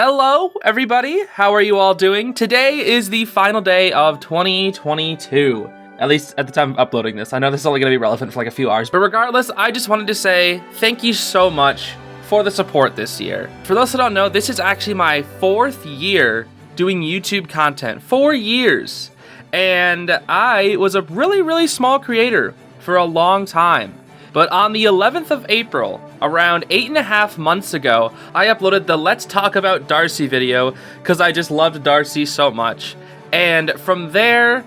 Hello, everybody. How are you all doing? Today is the final day of 2022. At least at the time of uploading this. I know this is only going to be relevant for like a few hours, but regardless, I just wanted to say thank you so much for the support this year. For those that don't know, this is actually my 4th year doing YouTube content. 4 years. And I was a really small creator for a long time. But on the 11th of April, around 8.5 months ago, I uploaded the Let's Talk About Darcy video because I just loved Darcy so much. And from there,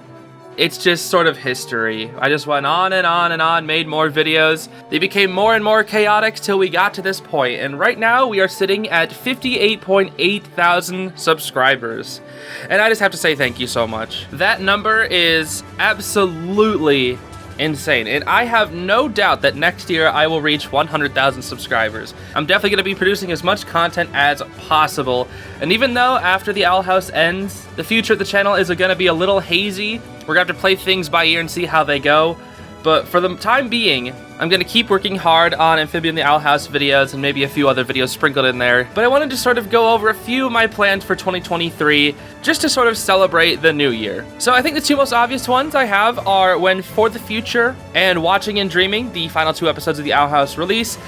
it's just sort of history. I just went on and on and on, made more videos. They became more and more chaotic till we got to this point. And right now, we are sitting at 58.8 thousand subscribers. And I just have to say thank you so much. That number is absolutely insane, and I have no doubt that next year I will reach 100,000 subscribers. I'm definitely going to be producing as much content as possible, and even though after the Owl House ends, the future of the channel is going to be a little hazy, we're going to have to play things by ear and see how they go, but for the time being, I'm going to keep working hard on Amphibia and the Owl House videos and maybe a few other videos sprinkled in there. But I wanted to sort of go over a few of my plans for 2023 just to sort of celebrate the new year. So I think the two most obvious ones I have are when For the Future and Watching and Dreaming, the final 2 episodes of the Owl House release,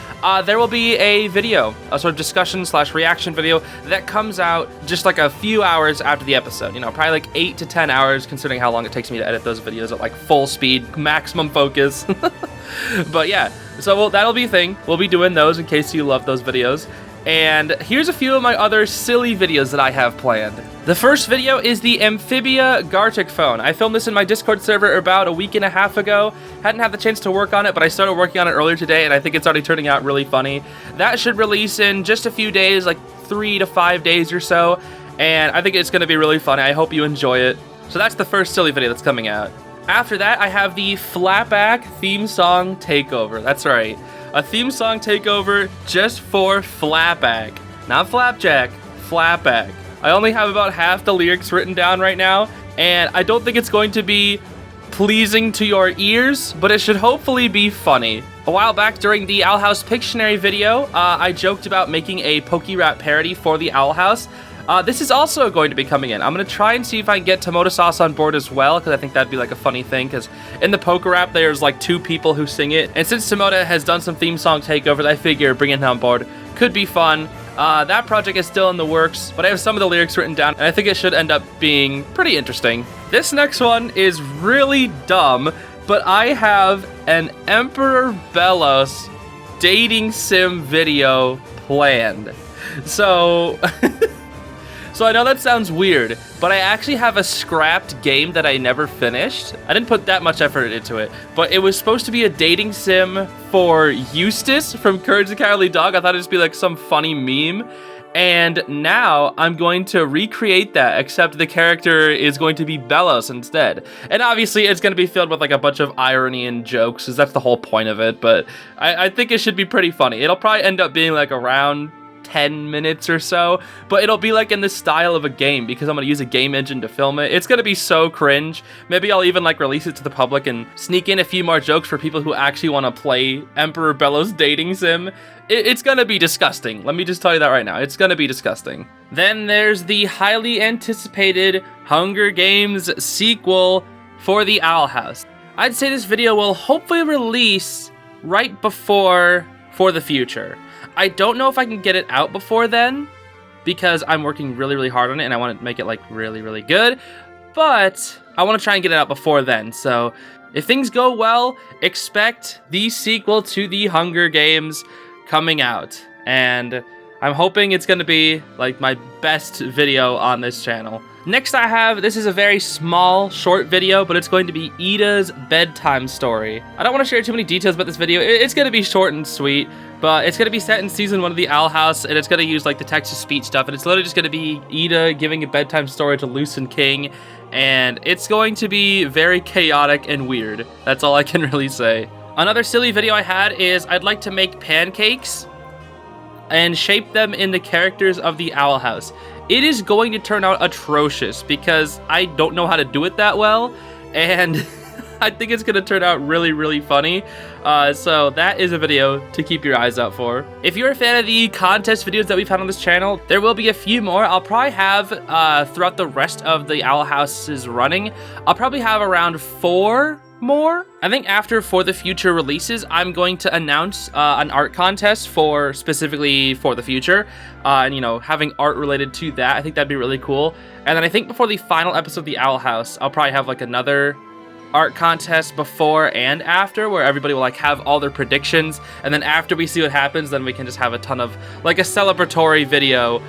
there will be a video, a sort of discussion / reaction video that comes out just like a few hours after the episode. You know, probably like 8 to 10 hours considering how long it takes me to edit those videos at like full speed, maximum focus. But yeah, so that'll be a thing. We'll be doing those in case you love those videos. And here's a few of my other silly videos that I have planned. The first video is the Amphibia Gartic phone. I filmed this in my Discord server about a week and a half ago. Hadn't had the chance to work on it, but I started working on it earlier today, and I think it's already turning out really funny. That should release in just a few days, like 3 to 5 days or so, and I think it's going to be really funny. I hope you enjoy it. So that's the first silly video that's coming out. After that, I have the Flapack theme song takeover. That's right. A theme song takeover just for Flapack. Not Flapjack, Flapack. I only have about half the lyrics written down right now, and I don't think it's going to be pleasing to your ears, but it should hopefully be funny. A while back during the Owl House Pictionary video, I joked about making a Pokerap parody for the Owl House. This is also going to be coming in. I'm going to try and see if I can get Tomato Sauce on board as well, because I think that'd be like a funny thing, because in the Pokerap, there's like 2 people who sing it, and since Tomato has done some theme song takeovers, I figure bringing him on board could be fun. That project is still in the works, but I have some of the lyrics written down, and I think it should end up being pretty interesting. This next one is really dumb, but I have an Emperor Belos Dating Sim video planned. So I know that sounds weird, but I actually have a scrapped game that I never finished. I didn't put that much effort into it, but it was supposed to be a dating sim for Eustace from Courage the Cowardly Dog. I thought it'd just be like some funny meme, and now I'm going to recreate that, except the character is going to be Belos instead. And obviously it's going to be filled with like a bunch of irony and jokes, because that's the whole point of it, but I think it should be pretty funny. It'll probably end up being like around 10 minutes or so, but it'll be like in the style of a game because I'm going to use a game engine to film it. It's going to be so cringe. Maybe I'll even like release it to the public and sneak in a few more jokes for people who actually want to play Emperor Belos Dating Sim. It's going to be disgusting. Let me just tell you that right now. It's going to be disgusting. Then there's the highly anticipated Hunger Games sequel for the Owl House. I'd say this video will hopefully release right before For the Future. I don't know if I can get it out before then, because I'm working really hard on it, and I want to make it like really good, but I want to try and get it out before then. So if things go well, expect the sequel to the Hunger Games coming out, and I'm hoping it's going to be like my best video on this channel. Next I have, this is a very small, short video, but it's going to be Ida's bedtime story. I don't want to share too many details about this video. It's going to be short and sweet, but it's going to be set in season 1 of the Owl House, and it's going to use like the text-to-speech stuff, and it's literally just going to be Ida giving a bedtime story to Luce and King, and it's going to be very chaotic and weird. That's all I can really say. Another silly video I had is I'd like to make pancakes and shape them in the characters of the Owl House. It is going to turn out atrocious because I don't know how to do it that well, and I think it's gonna turn out really, really funny. So that is a video to keep your eyes out for. If you're a fan of the contest videos that we've had on this channel, there will be a few more. I'll probably have, throughout the rest of the Owl House's running, I'll probably have around 4 more. I think after For the Future releases, I'm going to announce an art contest specifically for the future, and you know, having art related to that. I think that'd be really cool. And then I think before the final episode of the Owl House, I'll probably have like another art contest before and after, where everybody will like have all their predictions, and then after we see what happens, then we can just have a ton of like a celebratory video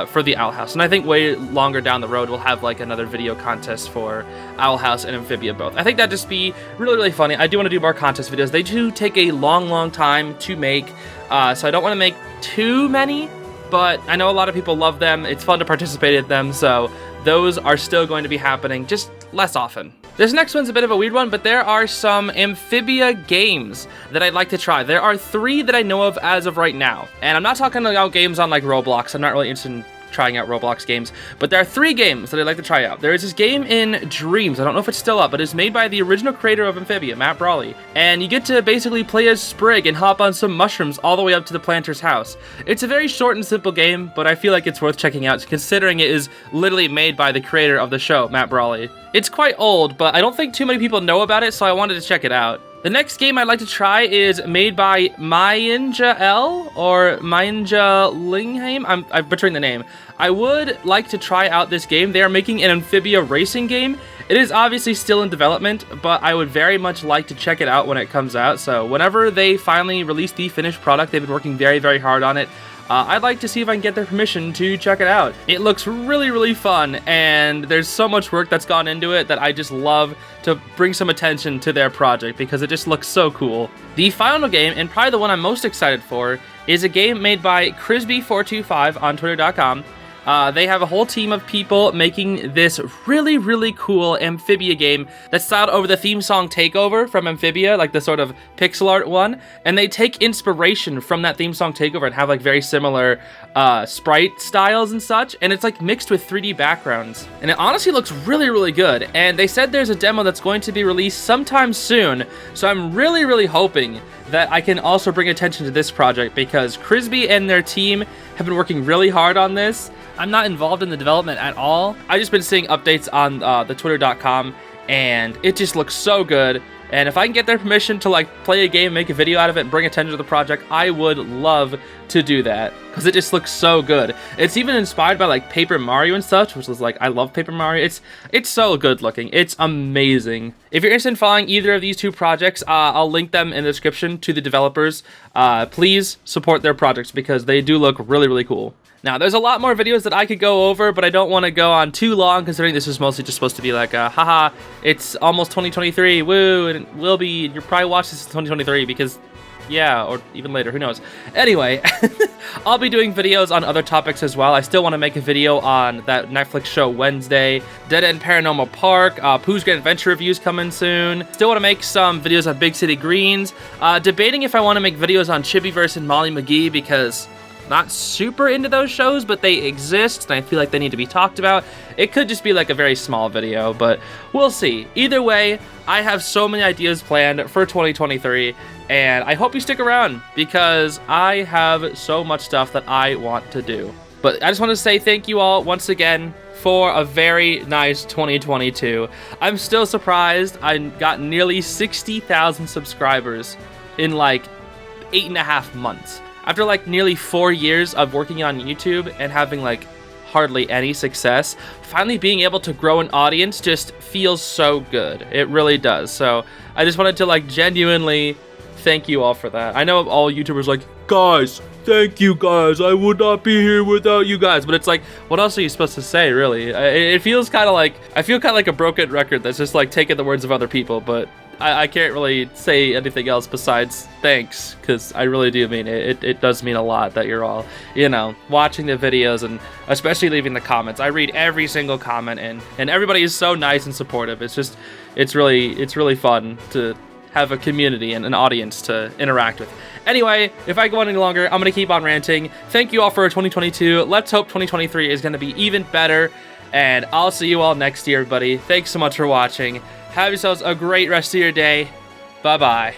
for the Owl House. And I think way longer down the road, we'll have like another video contest for Owl House and Amphibia both. I think that'd just be really, really funny. I do want to do more contest videos. They do take a long, long time to make, so I don't want to make too many, but I know a lot of people love them. It's fun to participate in them, so those are still going to be happening, just less often. This next one's a bit of a weird one, but there are some Amphibia games that I'd like to try. There are 3 that I know of as of right now. And I'm not talking about games on like Roblox. I'm not really interested in trying out Roblox games, but there are 3 games that I'd like to try out. There is this game in Dreams. I don't know if it's still up, but it's made by the original creator of Amphibia, Matt Brawley. And you get to basically play as Sprig and hop on some mushrooms all the way up to the planter's house. It's a very short and simple game, but I feel like it's worth checking out considering it is literally made by the creator of the show, Matt Brawley. It's quite old, but I don't think too many people know about it, so I wanted to check it out. The next game I'd like to try is made by Mynja or Mynja Lingheim. I'm butchering the name. I would like to try out this game. They are making an Amphibia racing game. It is obviously still in development, but I would very much like to check it out when it comes out. So whenever they finally release the finished product, they've been working very, very hard on it. I'd like to see if I can get their permission to check it out. It looks really, really fun, and there's so much work that's gone into it that I just love to bring some attention to their project because it just looks so cool. The final game, and probably the one I'm most excited for, is a game made by Krizby425 on Twitter.com. They have a whole team of people making this really, really cool Amphibia game that's styled over the theme song Takeover from Amphibia, like the sort of pixel art one. And they take inspiration from that theme song Takeover and have like very similar sprite styles and such. And it's like mixed with 3D backgrounds. And it honestly looks really, really good. And they said there's a demo that's going to be released sometime soon. So I'm really, really hoping that I can also bring attention to this project because Krizby and their team have been working really hard on this. I'm not involved in the development at all. I've just been seeing updates on the Twitter.com, and it just looks so good. And if I can get their permission to like play a game, make a video out of it, and bring attention to the project, I would love to do that because it just looks so good. It's even inspired by like Paper Mario and such, which was like, I love Paper Mario. It's so good looking. It's amazing. If you're interested in following either of these 2 projects, I'll link them in the description to the developers. Please support their projects because they do look really, really cool. Now, there's a lot more videos that I could go over, but I don't want to go on too long, considering this is mostly just supposed to be like, haha, it's almost 2023, woo, and it will be, you'll probably watch this in 2023, because, yeah, or even later, who knows. Anyway, I'll be doing videos on other topics as well. I still want to make a video on that Netflix show Wednesday, Dead End Paranormal Park, Pooh's Grand Adventure reviews coming soon. Still want to make some videos on Big City Greens, debating if I want to make videos on Chibiverse and Molly McGee, because not super into those shows, but they exist, and I feel like they need to be talked about. It could just be like a very small video, but we'll see. Either way, I have so many ideas planned for 2023, and I hope you stick around, because I have so much stuff that I want to do. But I just want to say thank you all once again for a very nice 2022. I'm still surprised I got nearly 60,000 subscribers in like 8.5 months. After like nearly 4 years of working on YouTube and having like hardly any success, finally being able to grow an audience just feels so good. It really does. So I just wanted to like genuinely thank you all for that. I know all YouTubers like, guys, thank you guys. I would not be here without you guys. But it's like, what else are you supposed to say, really? It feels kind of like, I feel kind of like a broken record that's just like taking the words of other people, but I can't really say anything else besides thanks, because I really do mean it. It does mean a lot that you're all, you know, watching the videos and especially leaving the comments. I read every single comment, and everybody is so nice and supportive. It's just, it's really fun to have a community and an audience to interact with. Anyway, if I go on any longer, I'm going to keep on ranting. Thank you all for 2022. Let's hope 2023 is going to be even better, and I'll see you all next year, everybody. Thanks so much for watching. Have yourselves a great rest of your day. Bye-bye.